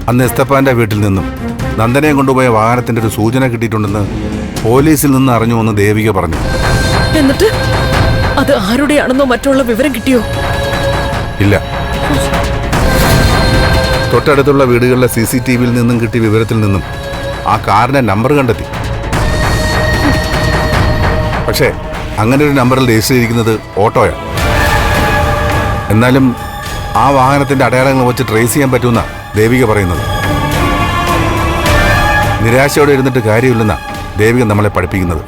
അന്ന് എസ്തപ്പാന്റെ വീട്ടിൽ നിന്നും നന്ദനയെ കൊണ്ടുപോയ വാഹനത്തിന്റെ ഒരു സൂചന കിട്ടിയിട്ടുണ്ടെന്ന് പോലീസിൽ നിന്ന് അറിഞ്ഞു എന്ന് ദേവിക പറഞ്ഞു. എന്നിട്ട് അത് ആരുടെയാണെന്നോ മറ്റുള്ള വിവരം കിട്ടിയോ? ഇല്ല. തൊട്ടടുത്തുള്ള വീടുകളിലെ CCTVയിൽ നിന്നും കിട്ടിയ വിവരത്തിൽ നിന്നും ആ കാറിന്റെ നമ്പർ കണ്ടെത്തി. പക്ഷേ അങ്ങനെ ഒരു നമ്പറിൽ രജിസ്റ്റർ ചെയ്തിരിക്കുന്നത് ഓട്ടോയാണ്. എന്നാലും ആ വാഹനത്തിന്റെ അടയാളങ്ങൾ വെച്ച് ട്രേസ് ചെയ്യാൻ പറ്റുമെന്ന ദേവിക പറയുന്നത്. നിരാശയോടെ ഇരുന്നിട്ട് കാര്യമില്ലെന്ന ദേവിക നമ്മളെ പഠിപ്പിക്കുന്നത്.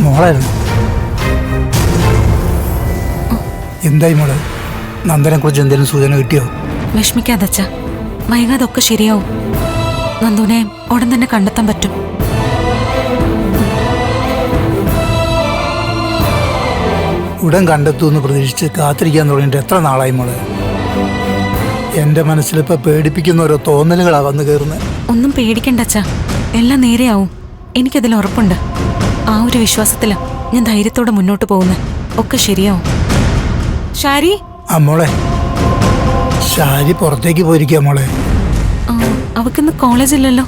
മോളായിരുന്നു. എന്തായി മോള്? നന്ദനെ കുറിച്ച് എന്തെങ്കിലും സൂചന കിട്ടിയോ? വിഷമിക്കാതച്ച, വൈകാതൊക്കെ ശരിയാവും. നന്ദുനെ ഉടൻ തന്നെ കണ്ടെത്താൻ പറ്റും. ഉടൻ കണ്ടെത്തുമെന്ന് പ്രതീക്ഷിച്ച് കാത്തിരിക്കാൻ തുടങ്ങിയിട്ട് എത്ര നാളായി മോള്? എന്റെ മനസ്സിലിപ്പോ പേടിപ്പിക്കുന്ന ഓരോ തോന്നലുകളാ വന്നു കയറുന്നത്. ഒന്നും പേടിക്കണ്ടച്ച, എല്ലാം നേരെയാവും. എനിക്കതിൽ ഉറപ്പുണ്ട്. ആ ഒരു വിശ്വാസത്തിലാ ഞാൻ ധൈര്യത്തോടെ മുന്നോട്ട് പോകുന്നത്. ഒക്കെ ശരിയാവും. ഷാരി, മോളെ, ഷാരി പുറത്തേക്ക് പോയിരിക്കാ മോളെ. അവക്കിന്ന് കോളേജില്ലല്ലോ,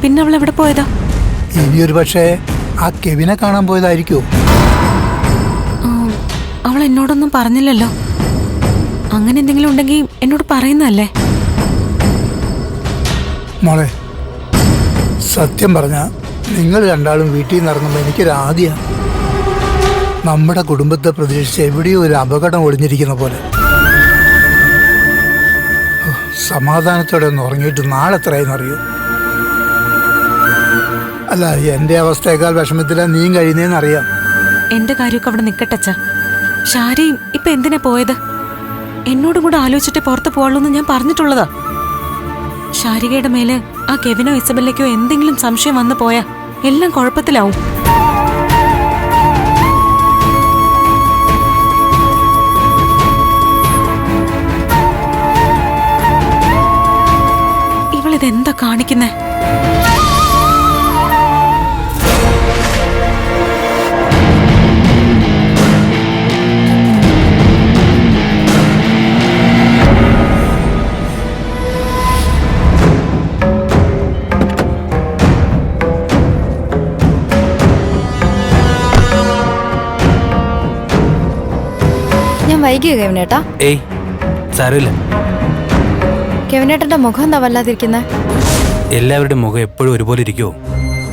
പിന്നെ അവൾ എവിടെ പോയതാ? ഇനിയൊരു പക്ഷേ ആ കെവിനെ കാണാൻ പോയതായിരിക്കുമോ? അവൾ എന്നോടൊന്നും പറഞ്ഞില്ലല്ലോ. അങ്ങനെ എന്തെങ്കിലും ഉണ്ടെങ്കിൽ എന്നോട് പറയുന്നതല്ലേ? മോളെ, സത്യം പറഞ്ഞ നിങ്ങൾ രണ്ടാളും വീട്ടിൽ നിന്ന് ഇറങ്ങുമ്പോൾ എനിക്കൊരാദ്യം നമ്മുടെ കുടുംബത്തെ പ്രതീക്ഷിച്ച് എവിടെയോ ഒരു അപകടം ഒളിഞ്ഞിരിക്കുന്ന പോലെ. സമാധാനത്തോടെ ഒന്ന് ഉറങ്ങിയിട്ട് നാളെ എത്രയെന്നറിയോ? അല്ല, എൻ്റെ അവസ്ഥയേക്കാൾ വിഷമത്തിലാണ് നീ കഴിയുന്നതെന്നറിയാം. എന്റെ കാര്യമൊക്കെ അവിടെ നിൽക്കട്ടച്ച. ഷാരി ഇപ്പൊ എന്തിനാ പോയത്? എന്നോടും കൂടെ ആലോചിച്ചിട്ട് പുറത്ത് പോവുള്ളൂ എന്ന് ഞാൻ പറഞ്ഞിട്ടുള്ളതാ. ഷാരികയുടെ മേലെ ആ കെവിനോ ഇസബെല്ലയ്ക്കോ എന്തെങ്കിലും സംശയം വന്നു പോയാ എല്ലാം കുഴപ്പത്തിലാവും. ഇവളിതെന്താ കാണിക്കുന്നേ? വൈകിയോ കെവിനേട്ടാ? ഏയ് സാരമില്ല. കെവിനേട്ടന്റെ മുഖം എന്താ വല്ലാതിരിക്കുന്നത്? എല്ലാവരുടെ മുഖം എപ്പോഴും ഒരുപോലെ ഇരിക്കുമോ?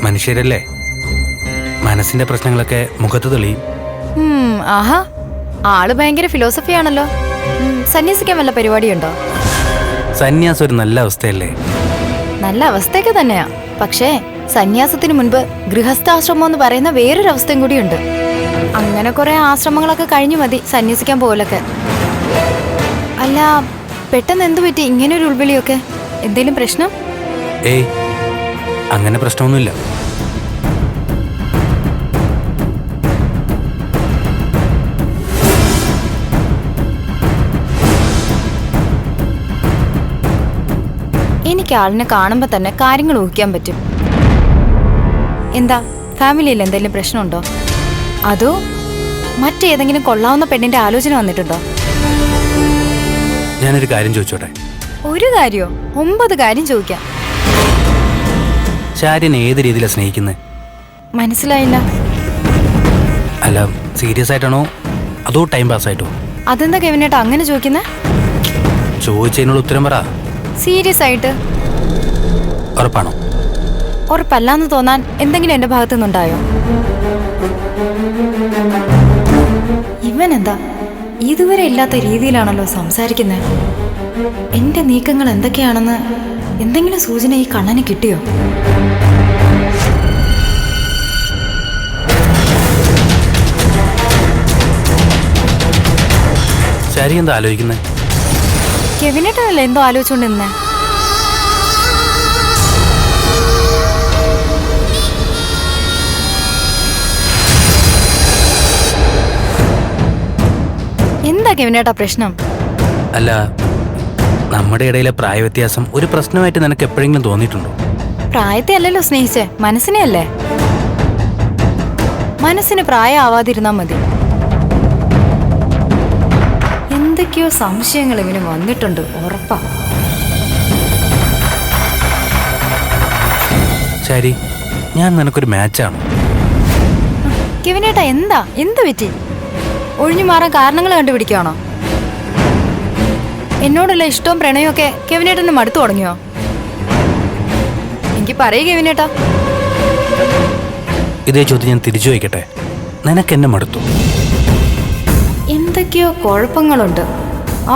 മനുഷ്യരല്ലേ, മനസ്സിന്റെ പ്രശ്നങ്ങളൊക്കെ മുഖത്ത് തെളിയും. ആഹാ, ആള് ഭയങ്കര ഫിലോസഫി ആണല്ലോ. സന്യാസിക്കാൻ വല്ല പരിപാടിയുണ്ടോ? സന്യാസം ഒരു നല്ല അവസ്ഥയല്ലേ? നല്ല അവസ്ഥയൊക്കെ തന്നെയാ. പക്ഷേ സന്യാസത്തിന് മുൻപ് ഗൃഹസ്ഥാശ്രമം എന്ന് പറയുന്ന വേറൊരു അവസ്ഥയും കൂടിയുണ്ട്. അങ്ങനെ കുറെ ആശ്രമങ്ങളൊക്കെ കഴിഞ്ഞു മതി സന്യസിക്കാൻ പോലൊക്കെ. അല്ല, പെട്ടെന്ന് എന്തു പറ്റി ഇങ്ങനെ ഒരു ഉൾവിളിയൊക്കെ? എന്തേലും പ്രശ്നം? ഏയ്, അങ്ങനെ പ്രശ്നമൊന്നുമില്ല. എനിക്ക് ആളിനെ കാണുമ്പോ തന്നെ കാര്യങ്ങൾ ഊഹിക്കാൻ പറ്റും. എന്താ, ഫാമിലിയിൽ എന്തെങ്കിലും പ്രശ്നമുണ്ടോ? അതോ മറ്റേതെങ്കിലും കൊള്ളാവുന്ന പെണ്ണിന്റെ ആലോചന വന്നിട്ടുണ്ടോ? ഞാനൊരു കാര്യം ചോദിച്ചോട്ടെ? ഒരു കാര്യോ? 9 കാര്യം ചോദിക്കാം. ഷാരിനെ ഏത് രീതിയിലാണ് സ്നേഹിക്കുന്നത്? മനസ്സിലായില്ല. അല്ല, സീരിയസ് ആയിട്ടാണോ അതോ ടൈം പാസ് ആയിട്ടോ? അതെന്താ കെവിനേട്ടാ അങ്ങനെ ചോദിക്കുന്നേ? ചോദിച്ചതിനുള്ള ഉത്തരം പറ. സീരിയസ് ആയിട്ട്. ഉറപ്പാണോ? ഉറപ്പല്ലാന്ന് തോന്നാൻ എന്തെങ്കിലും എന്റെ ഭാഗത്തു നിന്നുണ്ടായോ? ഇവനെന്താ ഇതുവരെ ഇല്ലാത്ത രീതിയിലാണല്ലോ സംസാരിക്കുന്നത്. എന്റെ നീക്കങ്ങൾ എന്തൊക്കെയാണെന്ന് എന്തെങ്കിലും സൂചന ഈ കണ്ണന് കിട്ടിയോ? ശരി, എന്താ ആലോചിക്കുന്നത്? കെവിനേട്ടനല്ലേ എന്തോ ആലോചിച്ചുകൊണ്ട് നിന്നേ? എന്താ കെവിനേട്ടാ പ്രശ്നം? അല്ല, നമ്മുടെ ഇടയിലെ പ്രായ വ്യത്യാസം ഒരു പ്രശ്നമായിട്ട് നിനക്ക് എപ്പോഴെങ്കിലും തോന്നിയിട്ടുണ്ടോ? പ്രായത്തെ അല്ലല്ലോ സ്നേഹിച്ചേ, മനസ്സിനെ അല്ലേ. മനസ്സിന് പ്രായം ആവാതിരുന്നാ മതി. എന്തൊക്കെയോ സംശയങ്ങൾ ഇവന് വന്നിട്ടുണ്ട്, ഉറപ്പാ. ശരി, ഞാൻ നിനക്കൊരു മാച്ചാണ്. കെവിനേട്ടാ എന്ത് പറ്റി? ഒഴിഞ്ഞു മാറാൻ കാരണങ്ങൾ കണ്ടുപിടിക്കുകയാണോ? എന്നോടുള്ള ഇഷ്ടവും പ്രണയവും ഒക്കെ കെവിനേട്ടന് മടുത്തു തുടങ്ങിയോ? എനിക്ക് പറയൂ കെവിനേട്ടാ. ഇതേ ചോദ്യം ഞാൻ തിരിച്ചു വയ്ക്കട്ടെ, നിനക്ക് എന്നെ മടുത്തു? എന്തൊക്കെയോ കുഴപ്പങ്ങളുണ്ട്,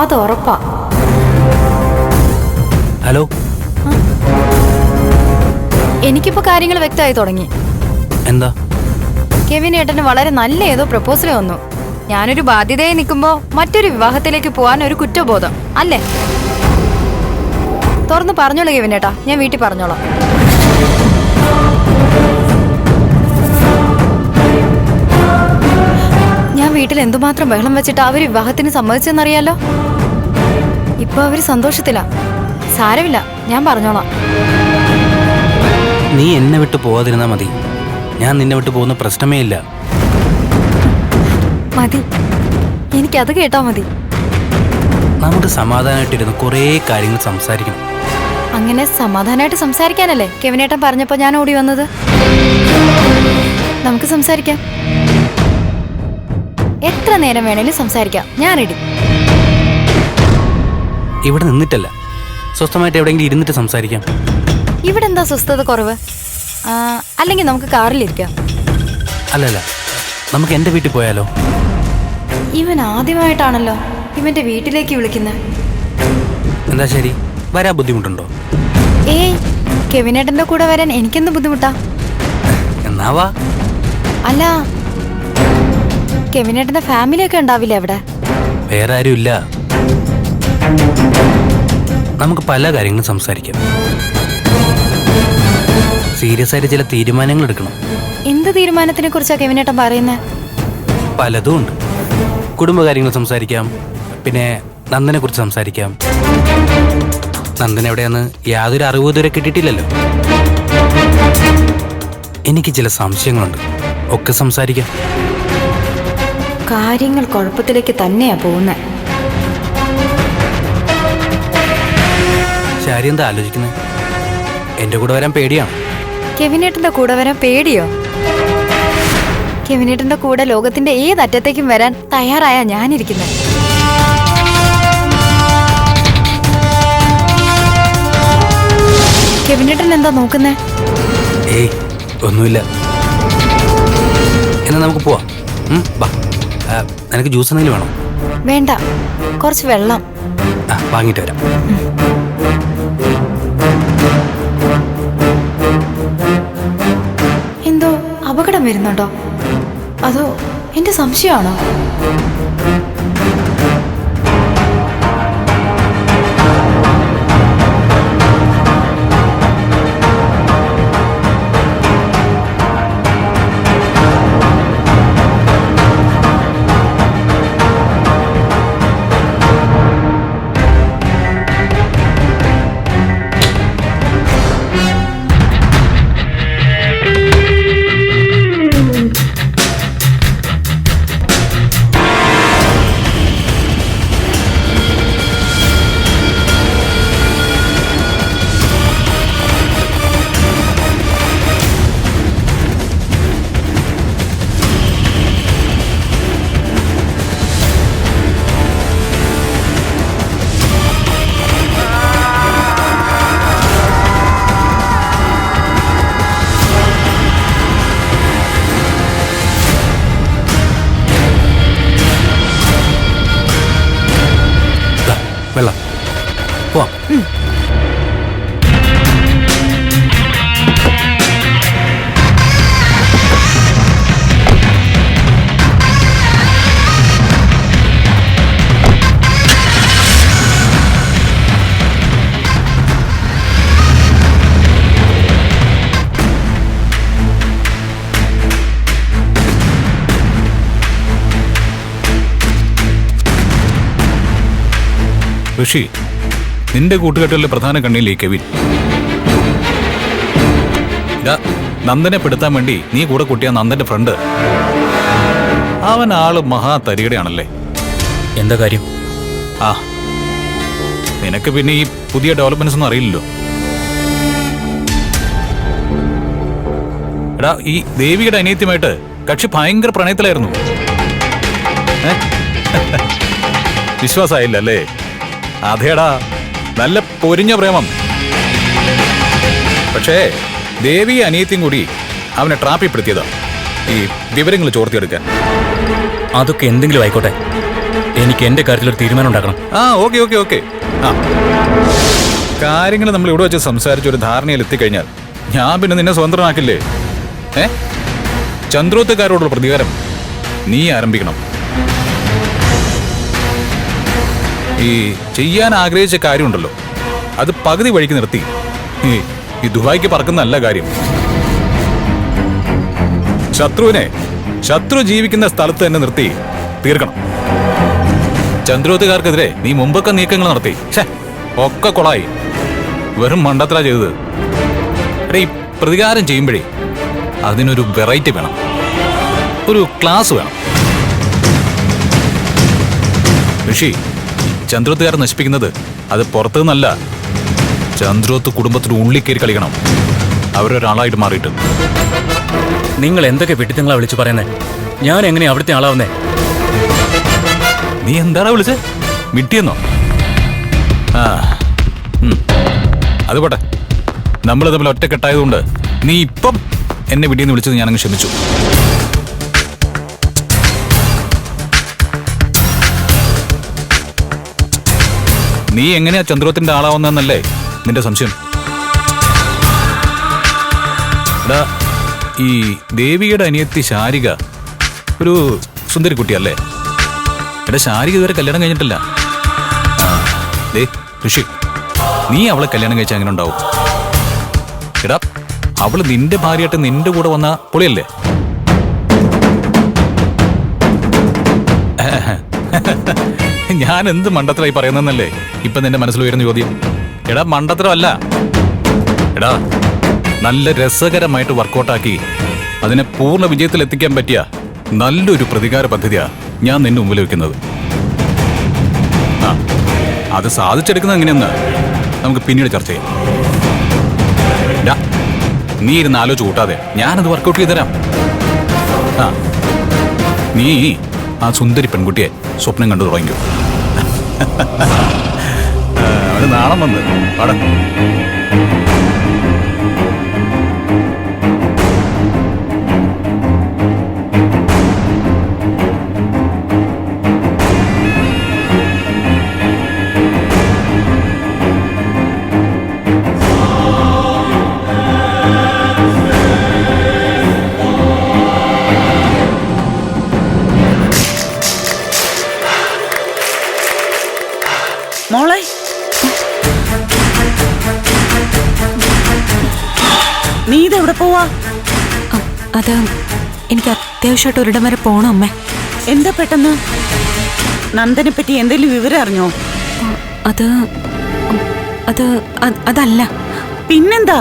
അത് ഉറപ്പാ. ഹലോ, എനിക്കിപ്പോ കാര്യങ്ങൾ വ്യക്തമായി തുടങ്ങി. എന്താ? കെവിനേട്ടന് വളരെ നല്ല ഏതോ പ്രപ്പോസൽ വന്നു. ഞാനൊരു ബാധ്യതയായി നിൽക്കുമ്പോ മറ്റൊരു വിവാഹത്തിലേക്ക് പോവാൻ ഒരു കുറ്റബോധം അല്ലേ? തുറന്ന് പറഞ്ഞോളൂ കെവിനേട്ടാ, ഞാൻ വീട്ടിൽ പറഞ്ഞോളാം. ഞാൻ വീട്ടിൽ എന്തുമാത്രം ബഹളം വെച്ചിട്ട് അവര് വിവാഹത്തിന് സമ്മതിച്ചെന്നറിയാലോ. ഇപ്പൊ അവര് സന്തോഷത്തിലാ. സാരമില്ല, ഞാൻ പറഞ്ഞോളാം. നീ എന്നെ വിട്ട് പോവാതിരുന്നാ മതി. ഞാൻ നിന്നെ വിട്ട് പോകുന്ന പ്രശ്നമേ ഇല്ല. മതി, എനിക്കത് കേട്ടാ മതി. നമുക്ക് സമാധാനമായിട്ടിരുന്ന് കുറേ കാര്യങ്ങൾ സംസാരിക്കണം. അങ്ങനെ സമാധാനമായിട്ട് സംസാരിക്കാനല്ലേ കെവിനേട്ടൻ പറഞ്ഞപ്പോ ഞാൻ ഓടി വന്നത്. നമുക്ക് സംസാരിക്കാം, എത്ര നേരം വേണേലും സംസാരിക്കാം, ഞാൻ റെഡി. ഇവിടെ നിന്നിട്ടല്ല, സ്വസ്ഥമായിട്ട് എവിടെയെങ്കിലും ഇരുന്നിട്ട് സംസാരിക്കാം. ഇവിടെ എന്താ സ്വസ്ഥത കുറവ്? അല്ലെങ്കിൽ നമുക്ക് കാറിലിരിക്കാം. അല്ലല്ല, നമുക്ക് എൻ്റെ വീട്ടിൽ പോയാലോ? ഇവൻ ആദ്യമായിട്ടാണല്ലോ ഇവന്റെ വീട്ടിലേക്ക് വിളിക്കുന്നത്. എന്താ ശരി, വരാൻ ബുദ്ധിമുട്ടുണ്ടോ? ഏയ്, കെവിനേട്ടന്റെ കൂടെ വരാൻ എനിക്കെന്ത് ബുദ്ധിമുട്ടാ? എന്നാവാ. അല്ല, കെവിനേട്ടന്റെ ഫാമിലിയൊക്കെ ഉണ്ടാവില്ലേ അവിടെ? വേറെ ആരും ഇല്ല. നമുക്ക് പല കാര്യങ്ങളും സംസാരിക്കാം. സീരിയസ് ആയിട്ട് ചില തീരുമാനങ്ങൾ എടുക്കണം. എന്ത് തീരുമാനത്തിനെ കുറിച്ചാ കെവിനേട്ടൻ പറയുന്നത്? പലതും ഉണ്ട്. കുടുംബകാര്യങ്ങൾ സംസാരിക്കാം, പിന്നെ നന്ദനെ കുറിച്ച് സംസാരിക്കാം. നന്ദൻ എവിടെയാന്ന് യാതൊരു അറിവ് ഇതുവരെ കിട്ടിയിട്ടില്ലല്ലോ. എനിക്ക് ചില സംശയങ്ങളുണ്ട്, ഒക്കെ സംസാരിക്കാം. കാര്യങ്ങൾ കുഴപ്പത്തിലേക്ക് തന്നെയാ പോകുന്നത്. ശാരി എന്താ ആലോചിക്കുന്നത്? എന്റെ കൂടെ വരാൻ പേടിയാണ്. കെവിനേട്ടന്റെ കൂടെ വരാൻ പേടിയോ? കെവിനേട്ടന്റെ കൂടെ ലോകത്തിന്റെ ഏതറ്റത്തേക്കും വരാൻ തയ്യാറായ ഞാനിരിക്കുന്നത്. കെവിനേട്ടൻ എന്താ നോക്കുന്നേ? ഏയ്, ഒന്നുമില്ല. എന്നാ നമുക്ക് പോവാം. ബാ. നിനക്ക് ജ്യൂസ് എന്തെങ്കിലും വേണോ? വേണ്ട, കുറച്ച് വെള്ളം. വാങ്ങിട്ട് വരാം. എന്തോ അപകടം വരുന്നുണ്ടോ? അതോ എന്റെ സംശയമാണോ? വെള്ളം പോവാം. ഋഷി, നിന്റെ കൂട്ടുകെട്ടിലെ പ്രധാന കണ്ണിയില്ലേ കെവിൻ? ഇതാ, നന്ദനെ പെടുത്താൻ വേണ്ടി നീ കൂടെ കൂട്ടിയ നന്ദന്റെ ഫ്രണ്ട്, അവൻ ആള് മഹാ തരികടയാണല്ലേ. എന്താ കാര്യം? ആ, നിനക്ക് പിന്നെ ഈ പുതിയ ഡെവലപ്മെന്റ്സ് ഒന്നും അറിയില്ലല്ലോ. എടാ, ഈ ദേവിയുടെ അനിയത്യമായിട്ട് കക്ഷി ഭയങ്കര പ്രണയത്തിലായിരുന്നു. വിശ്വാസമായില്ല അല്ലേ? അതേടാ, നല്ല പൊരിഞ്ഞ പ്രേമം. പക്ഷേ ദേവി അനിയത്തിയും കൂടി അവനെ ട്രാപ്പിൽപ്പെടുത്തിയതാ, ഈ വിവരങ്ങൾ ചോർത്തിയെടുക്കാൻ. അതൊക്കെ എന്തെങ്കിലും ആയിക്കോട്ടെ, എനിക്ക് എന്റെ കാര്യത്തിൽ ഒരു തീരുമാനം ഉണ്ടാക്കണം. ആ, ഓക്കെ ഓക്കെ ഓക്കെ. ആ, കാര്യങ്ങൾ നമ്മൾ ഇവിടെ വെച്ച് സംസാരിച്ച ഒരു ധാരണയിൽ എത്തിക്കഴിഞ്ഞാൽ ഞാൻ പിന്നെ നിന്നെ സ്വതന്ത്രനാക്കില്ലേ? ചന്ദ്രോത്തുകാരോടുള്ള പ്രതികാരം നീ ആരംഭിക്കണം. ഈ ചെയ്യാൻ ആഗ്രഹിച്ച കാര്യമുണ്ടല്ലോ, അത് പകുതി വഴിക്ക് നിർത്തി ഈ ദുബായിക്ക് പറക്കുന്നല്ല കാര്യം. ശത്രു ജീവിക്കുന്ന സ്ഥലത്ത് തന്നെ നിർത്തി തീർക്കണം. ചന്ദ്രോത്തുകാർക്കെതിരെ നീ മുമ്പൊക്കെ നീക്കങ്ങൾ നടത്തി, ഒക്കെ കൊളായി. വെറും മണ്ടത്ര ചെയ്തത്. ഈ പ്രതികാരം ചെയ്യുമ്പോഴേ അതിനൊരു വെറൈറ്റി വേണം, ഒരു ക്ലാസ് വേണം. ഋഷി, ചന്ദ്രോത്തുകാരെ നശിപ്പിക്കുന്നത് അത് പുറത്തു നിന്നല്ല, ചന്ദ്രോത്ത് കുടുംബത്തിന് ഉള്ളിൽ കയറി കളിക്കണം, അവരൊരാളായിട്ട് മാറിയിട്ട്. നിങ്ങൾ എന്തൊക്കെ വെട്ടിത്തങ്ങളാ വിളിച്ചു പറയുന്നേ? ഞാൻ എങ്ങനെ അവിടുത്തെ ആളാവുന്നേ? നീ എന്താടാ വിളിച്ചേ? മിട്ടിയെന്നോ? ആ, അത് പോട്ടെ. നമ്മൾ തമ്മിൽ ഒറ്റക്കെട്ടായതുകൊണ്ട് നീ ഇപ്പം എന്നെ വിട്ടിയെന്ന് വിളിച്ചത് ഞാനങ്ങ് ക്ഷമിച്ചു. നീ എങ്ങനെയാ ചന്ദ്രോത്തിന്റെ ആളാവുന്നല്ലേ നിന്റെ സംശയം? എടാ, ഈ ദേവിയുടെ അനിയത്തി ശാരിക ഒരു സുന്ദരി കുട്ടിയല്ലേ? എടാ, ശാരിക ഇതുവരെ കല്യാണം കഴിഞ്ഞിട്ടില്ല. ഋഷി, നീ അവളെ കല്യാണം കഴിച്ചാൽ അങ്ങനെ ഉണ്ടാവും? എടാ, അവള് നിന്റെ ഭാര്യയായിട്ട് നിന്റെ കൂടെ വന്ന പൊളിയല്ലേ? ഞാൻ എന്ത് മണ്ടത്തരായി പറയുന്നല്ലേ ഇപ്പൊ നിന്റെ മനസ്സിൽ ഉയർന്ന ചോദ്യം? എടാ, മണ്ടത്തരമല്ല. എടാ, നല്ല രസകരമായിട്ട് വർക്കൗട്ടാക്കി അതിനെ പൂർണ്ണ വിജയത്തിൽ എത്തിക്കാൻ പറ്റിയ നല്ലൊരു പ്രതികാര പദ്ധതിയാ ഞാൻ നിന്നെ മുമ്പിൽ വെക്കുന്നത്. ആ, അത് സാധിച്ചെടുക്കുന്നത് എങ്ങനെയെന്ന് നമുക്ക് പിന്നീട് ചർച്ച ചെയ്യാം. നീ ഇരുന്ന് ആലോചിച്ച് കൂട്ടാതെ ഞാനത് വർക്കൗട്ട് ചെയ്ത് തരാം. ആ, നീ ആ സുന്ദരി പെൺകുട്ടിയെ സ്വപ്നം കണ്ടു തുടങ്ങിക്കോ. അവന് നാണം വന്ന് പാടാ. മോളെ, നീ ഇതെവിടെ പോവാ? അത് എനിക്ക് അത്യാവശ്യമായിട്ട് ഒരിടം വരെ പോണം അമ്മേ. എന്താ പെട്ടെന്ന്? നന്ദനെ പറ്റി എന്തെങ്കിലും വിവരം അറിഞ്ഞോ? അതല്ല. പിന്നെന്താ?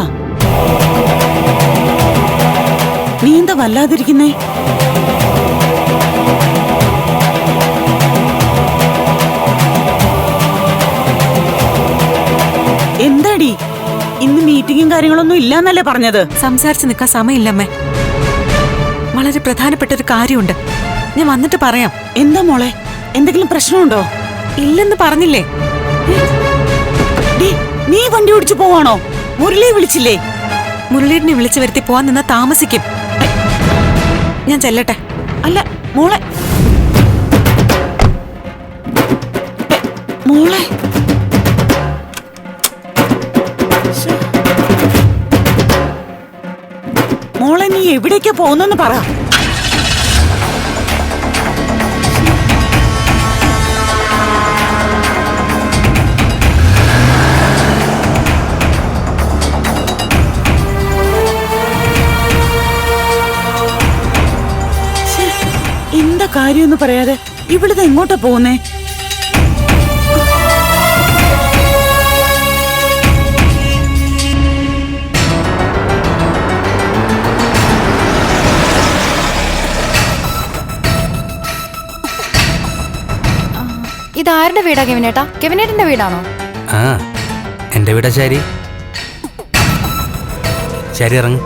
നീ എന്താ വല്ലാതിരിക്കുന്നേ? എന്താടി, ഇന്ന് മീറ്റിംഗും കാര്യങ്ങളൊന്നും ഇല്ലാന്നല്ലേ പറഞ്ഞത്? സംസാരിച്ച് നിൽക്കാൻ സമയമില്ലമ്മേ. വളരെ പ്രധാനപ്പെട്ട ഒരു കാര്യമുണ്ട്, ഞാൻ വന്നിട്ട് പറയാം. എന്താ മോളെ, എന്തെങ്കിലും പ്രശ്നമുണ്ടോ? ഇല്ലെന്ന് പറഞ്ഞില്ലേ? നീ വണ്ടി ഓടിച്ചു പോവാണോ? മുരളിയെ വിളിച്ചില്ലേ? മുരളീടിനെ വിളിച്ചു വരുത്തി പോവാൻ നിന്നാ താമസിക്കും. ഞാൻ ചെല്ലട്ടെ. അല്ല മോളെ, മോളെ മോളെ നീ എവിടേക്കാ പോകുന്നെന്ന് പറ. എന്താ കാര്യമൊന്നും പറയാതെ ഇവിടുന്ന് എങ്ങോട്ടാ പോകുന്നേ? ആരുടെ വീടാ കെവിനേട്ടാ? കെവിനേട്ടന്റെ വീടാണോ? ആ എൻ്റെ വീടാ ശാരി. ശാരി ഇറങ്ങ്.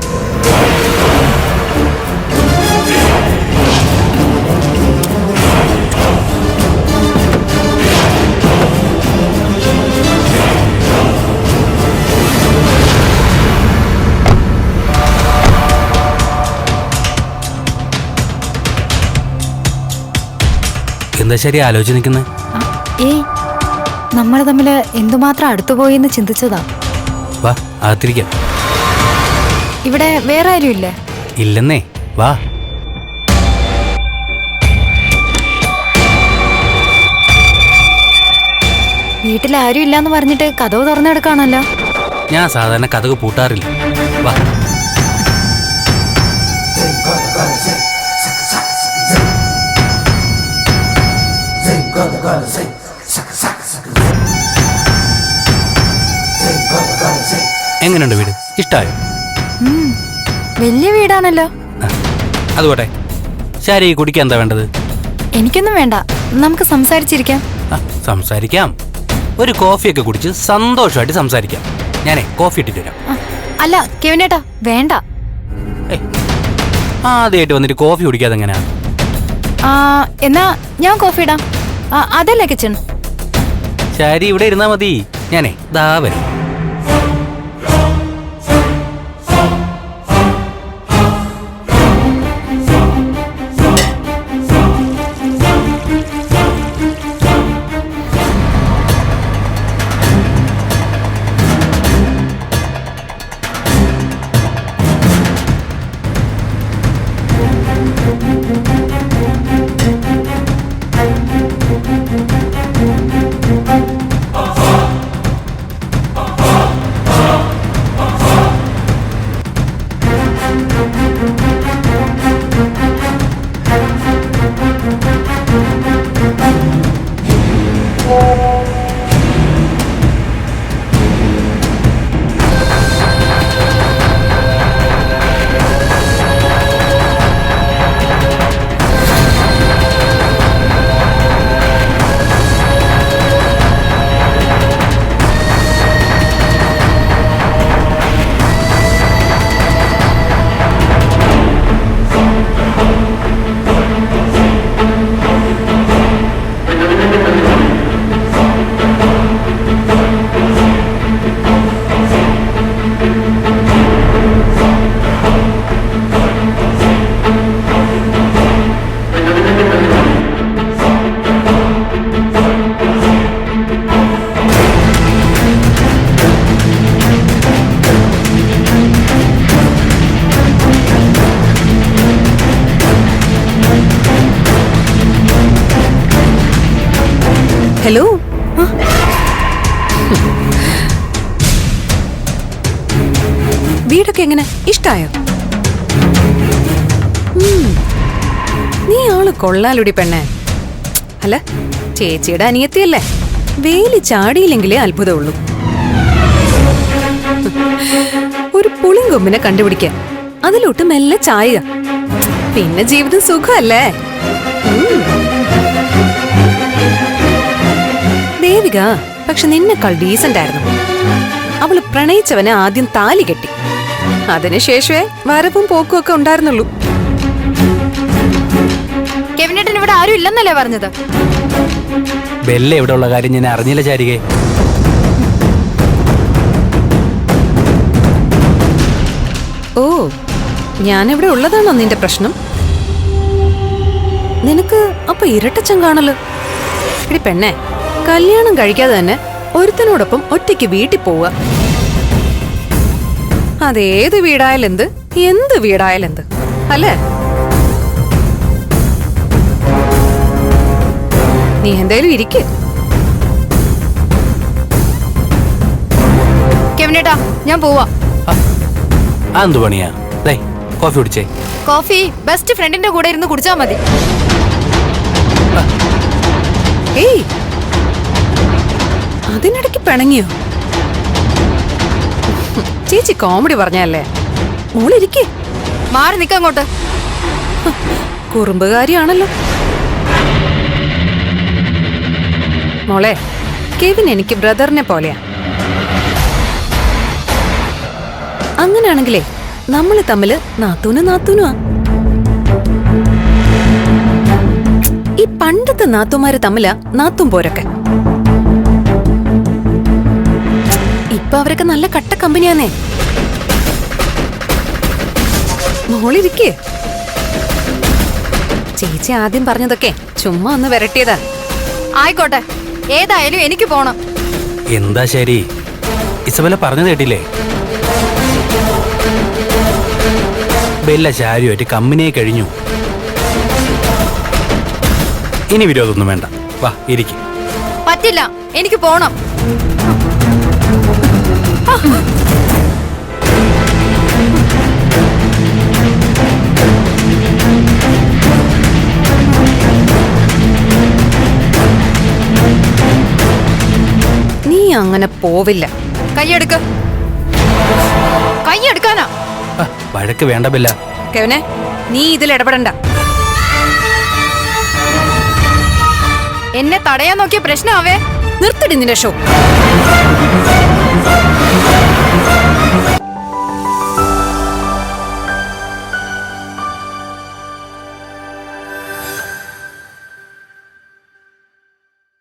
എന്താ ശരി ആലോചിച്ച് നിൽക്കുന്നത്? ഏയ്, നമ്മൾ തമ്മിൽ എന്തുമാത്രം അടുത്തുപോയി എന്ന് ചിന്തിച്ചതാ. വാ അകത്തിരിക്കാം. ഇവിടെ വേറെ ആരും ഇല്ലേ? ഇല്ലെന്നേ, വാ. വീട്ടിൽ ആരും ഇല്ലാന്ന് പറഞ്ഞിട്ട് കതവ് തുറന്നെടുക്കാണല്ലോ. ഞാൻ സാധാരണ കതക് പൂട്ടാറില്ല. വാ. എങ്ങനെയുണ്ട് വീട്? ഇഷ്ടായോ? വലിയ വീടാണല്ലോ. അതുപോട്ടെ. ശാരി കുടിക്കാൻ എന്താ വേണ്ടത്? എനിക്കൊന്നും വേണ്ട, നമുക്ക് സംസാരിച്ചിരിക്കാം. സംസാരിക്കാം. ഒരു കോഫിയൊക്കെ കുടിച്ച് സന്തോഷമായിട്ട് സംസാരിക്കാം. ഞാനേ കോഫി ഇട്ടിട്ട് വരാം. അല്ല കെവിനേട്ടാ, വേണ്ട. ആദ്യമായിട്ട് വന്നിട്ട് കോഫി കുടിക്കാതെ എങ്ങനെയാ? എന്നാ ഞാൻ കോഫി ഇടാം. അതല്ലേ കിച്ചൺ? ശാരി ഇവിടെ ഇരുന്നാ മതി. ഞാനേ ദാ വരും. ഹലോ, വീടൊക്കെ എങ്ങനെ? ഇഷ്ടായോ? നീ ആള് കൊള്ളാലുടി പെണ്ണെ. അല്ല, ചേച്ചിയുടെ അനിയത്തിയല്ലേ? വേലി ചാടിയില്ലെങ്കിലേ അത്ഭുതമുള്ളൂ. ഒരു പുളിങ്കൊമ്പിനെ കണ്ടുപിടിക്കാൻ, അതിലോട്ട് മെല്ലെ ചായുക, പിന്നെ ജീവിതം സുഖമല്ലേ? ദേവിക പക്ഷെ നിന്നെക്കാൾ ഡീസന്റ് ആയിരുന്നു. അവള് പ്രണയിച്ചവനെ ആദ്യം താലി കെട്ടി, അതിനുശേഷമേ വരവും പോക്കും ഒക്കെ ഉണ്ടായിരുന്നുള്ളൂ. കെവിനേട്ടൻ ഇവിടെ ആരും ഇല്ലെന്നല്ലേ പറഞ്ഞത്? ബെല്ല എവിടെ ഉള്ള കാര്യം ഞാൻ അറിഞ്ഞില്ല ചാരികെ. ഓ, ഞാനിവിടെ ഉള്ളതാണോ നിന്റെ പ്രശ്നം? നിനക്ക് അപ്പൊ ഇരട്ടച്ചൻ കാണല്ലോ. ഇടി പെണ്ണെ, കല്യാണം കഴിക്കാതെ തന്നെ ഒരുത്തനോടൊപ്പം ഒറ്റയ്ക്ക് വീട്ടിൽ പോവുക. അതേത് വീടായാലെന്ത്, എന്ത് വീടായാലെന്ത്, അല്ലേ? നീ എന്തായാലും ഇരിക്ക്. കെവിനേട്ടാ, ഞാൻ പോവാ. എന്തു പണിയാ? കോഫി കുടിച്ചേ. കോഫി ബെസ്റ്റ് ഫ്രണ്ടിന്റെ കൂടെ ഇരുന്ന് കുടിച്ചാ മതി. ഏയ്, അതിനിടയ്ക്ക് പിണങ്ങിയോ? ചേച്ചി കോമഡി പറഞ്ഞല്ലേ. മോളിരിക്കേ. മാറി നിക്കങ്ങോട്ട്. കുറുമ്പുകാരിയാണല്ലോ. മോളെ, കെവിൻ എനിക്ക് ബ്രദറിനെ പോലെയാ. അങ്ങനെയാണെങ്കിലേ നമ്മള് തമ്മില് നാത്തൂനുമാ. ഈ പണ്ടത്തെ നാത്തുമാര് തമ്മിലാ നാത്തും പോരൊക്കെ. ഇപ്പൊ അവരൊക്കെ നല്ല കട്ട കമ്പനിയാന്നേ. മോളിരിക്കേ. ചേച്ചി ആദ്യം പറഞ്ഞതൊക്കെ ചുമ്മാ ഒന്ന് വരട്ടിയതാ. ആയിക്കോട്ടെ, ഏതായാലും എനിക്ക് പോണം. എന്താ ശരി, ഇസബല പറഞ്ഞത് കേട്ടില്ലേ? ബെല്ല ശാരിയുമായിട്ട് കമ്പനിയെ കഴിഞ്ഞു. ഇനി വിരോധമൊന്നും വേണ്ട, വാ ഇരിക്കും. പറ്റില്ല, എനിക്ക് പോണം. നീ അങ്ങനെ പോവില്ല. കൈയെടുക്ക്. കൈയെടുക്കാനാ. വഴക്ക് വേണ്ട ബെല്ല. കെവിനെ, നീ ഇതിൽ ഇടപെടണ്ട. എന്നെ തടയാൻ നോക്കിയ പ്രശ്നമാവേ. നിർത്തടി നിന്റെ ഷോ.